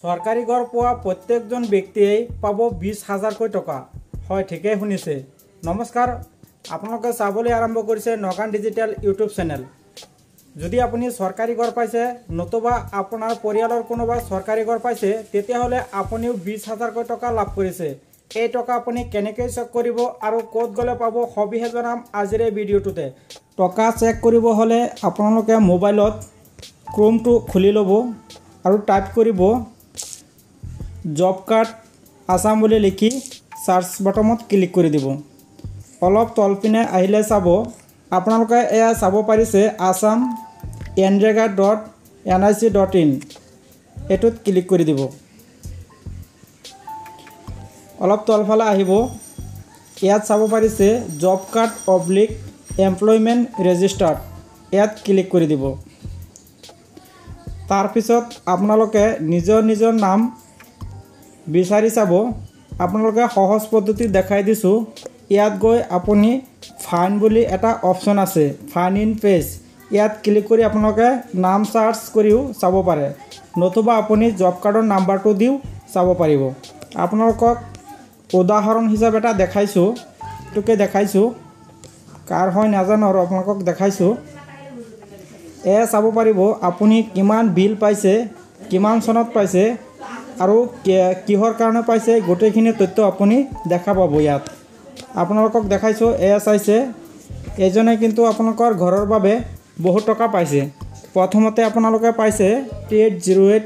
সৰকাৰি ঘৰ পোৱা প্রত্যেকজন ব্যক্তিয়ে পাব 20,000 টাকা। হয়, ঠিকই শুনিছে। নমস্কার, আপোনালোকে চাবলৈ আরম্ভ করেছে নগান ডিজিটাল ইউটিউব চ্যানেল। যদি আপনি সরকারি ঘর পাইছে নতুবা আপনার পৰিয়ালৰ কোনোবা সরকারি ঘর পাইছে তেতিয়াহলে আপনিও 20,000 টাকা লাভ করেছে। এই টাকা আপনি কেনেকৈ চেক কৰিব আৰু ক'ত গ'লে পাব সবিহে জনাম আজিৰ এই ভিডিঅ'টোতে। টাকা চেক কৰিব হলে আপোনালোকে মোবাইলত ক্ৰোমটো খুলি ল'ব আৰু টাইপ কৰিব জব কাৰ্ড আসাম বুলি লিখি সাৰ্চ বটনত ক্লিক কৰি দিব। অলপ তলপিনে আহিলে চাব আপোনালোকে এয়া চাব পাৰিছে assam.nrega.nic.in এটোত ক্লিক কৰি দিব। অলপ তলফালে আহিব, ইয়াত চাব পাৰিছে জব কাৰ্ড /এমপ্লয়মেণ্ট ৰেজিষ্টাৰ্ড, ইয়াত ক্লিক কৰি দিব। তাৰপিছত আপোনালোকে নিজৰ নাম বিচাৰি চাব। আপোনালোকে সহজ পদ্ধতি দেখাই দিছোঁ। ইয়াত গৈ আপুনি ফাইন বুলি এটা অপশ্যন আছে, ফাইন ইন পেজ, ইয়াত ক্লিক কৰি আপোনালোকে নাম সাৰ্চ কৰিও চাব পাৰে, নতুবা আপুনি জব কাৰ্ডৰ নাম্বাৰটো দিও চাব পাৰিব। আপোনালোকক উদাহৰণ হিচাপে এটা দেখাইছোঁ, এইটোকে দেখাইছোঁ, কাৰ হয় নাজানো আৰু আপোনালোকক দেখাইছোঁ। এয়া চাব পাৰিব আপুনি কিমান বিল পাইছে, কিমান চনত পাইছে আৰু কিহৰ কাৰণে পাইছে, গোটেইখিনি তথ্য আপুনি দেখা পাব ইয়াত। আপোনালোকক দেখাইছোঁ, এয়া চাইছে এজনে কিন্তু আপোনালোকৰ ঘৰৰ বাবে বহুত টকা পাইছে। প্ৰথমতে আপোনালোকে পাইছে 3808,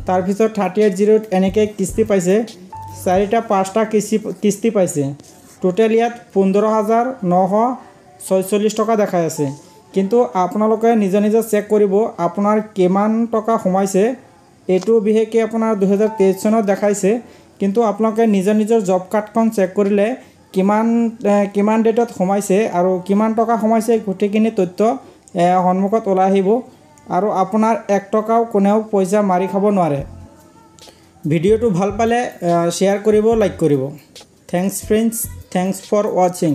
তাৰপিছত 3808 এনেকৈ কিস্তি পাইছে, 4টা-5টা কিস্তি পাইছে। টোটেল ইয়াত 15,946 টকা দেখাই আছে। কিন্তু আপোনালোকে নিজে চেক কৰিব আপোনাৰ কিমান টকা সোমাইছে। এইটো বিশেষকৈ আপোনাৰ 2023 চনত দেখাইছে, কিন্তু আপোনালোকে নিজৰ জব কাৰ্ডখন চেক কৰিলে কিমান ডেটত সোমাইছে আৰু কিমান টকা সোমাইছে গোটেইখিনি তথ্য সন্মুখত ওলাই আহিব আৰু আপোনাৰ 1 টকাও কোনেও পইচা মাৰি খাব নোৱাৰে। ভিডিঅ'টো ভাল পালে শ্বেয়াৰ কৰিব, লাইক কৰিব। থেংকছ ফ্ৰেণ্ডছ, থেংকছ ফৰ ৱাচিং।